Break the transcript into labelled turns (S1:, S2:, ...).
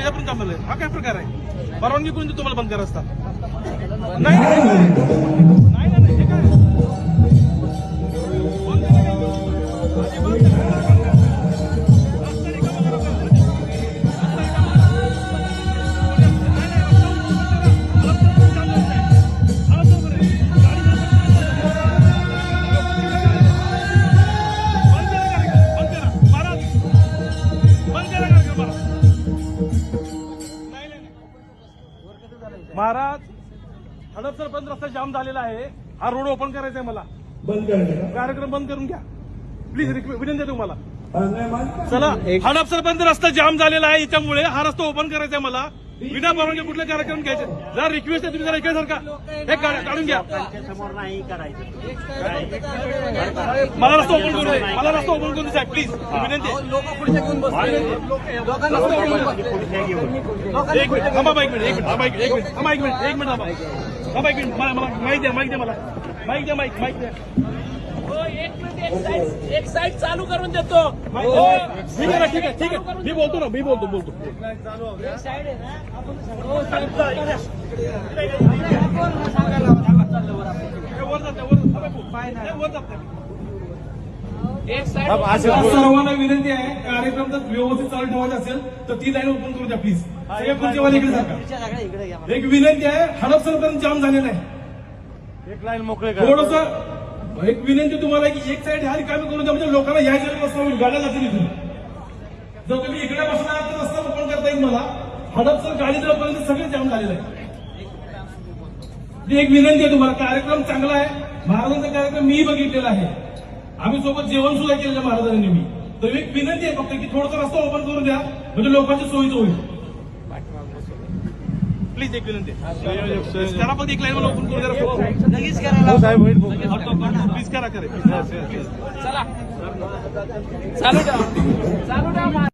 S1: त्याच्यापर्यंत काम झालंय. हा काय प्रकार आहे? परवानगी करून तुम्हाला बंद करा असता. नाही नाही नाही, हे काय बंद करा. महाराज, हडपसर बंद रस्ता जाम झालेला आहे. हा रोड ओपन करायचा आहे मला.
S2: बंद करायचं
S1: कार्यक्रम बंद करून घ्या प्लीज. विनंती आहे तुम्हाला.
S2: का?
S1: चला, हडपसर बंद रस्ता जाम झालेला आहे, याच्यामुळे हा रस्ता ओपन करायचा आहे मला. विना परवानगी कुठले कार्यक्रम घ्यायचे. जरा रिक्वेस्ट आहे तुम्ही, जरा इकडे का हे काढून घ्या.
S3: समोर नाही करायचं.
S1: मला रस्ता ओपन करू दे. मला रस्ता ओपन करून साहेब प्लीज. विनंती आहे. एक मिनिट थांबा. एक मिनिट थांबा. एक मिनिट मला माहिती द्या. मला माईक द्या. माईक द्या.
S4: एक साइड चालू करून देतो.
S1: ठीक आहे. मी बोलतो.
S4: एक साइड आहे ना, एक साइड.
S1: सर्वांना विनंती आहे, कार्यक्रम जर व्यवस्थित चालू ठेवायचा असेल तर ती लाईन ओपन करू द्या प्लीज. सगळे पुढच्या इकडे सांगा. एक विनंती आहे, हडपसरपर्यंत जाम झालेला आहे.
S3: एक लाईन मोकळे
S1: थोडंसं एक विनंती तुम्हाला की एक साईड ह्या रिकामी करून द्या, म्हणजे लोकांना यायचं रस्ता होईल. गाड्या जातील इथून. जर तुम्ही इकडे बसणार तर रस्ता ओपन करता येईल मला. हडपसर गाडी जवळपर्यंत सगळे जाम झालेलं आहे. एक विनंती आहे तुम्हाला, कार्यक्रम चांगला आहे. महाराजांचा कार्यक्रम मी बघितलेला आहे. आम्ही सोबत जेवण सुद्धा केलेलं महाराजांनी. मी तर एक विनंती आहे फक्त की थोडासा रस्ता ओपन करून द्या, म्हणजे लोकांची सोयीचं होईल. प्लीज एक विनंती करा. पण एक लाईन मला ओपन करून द्या.
S4: लगेच करायला
S1: प्लीज करा.
S4: चला चालू ठेवा.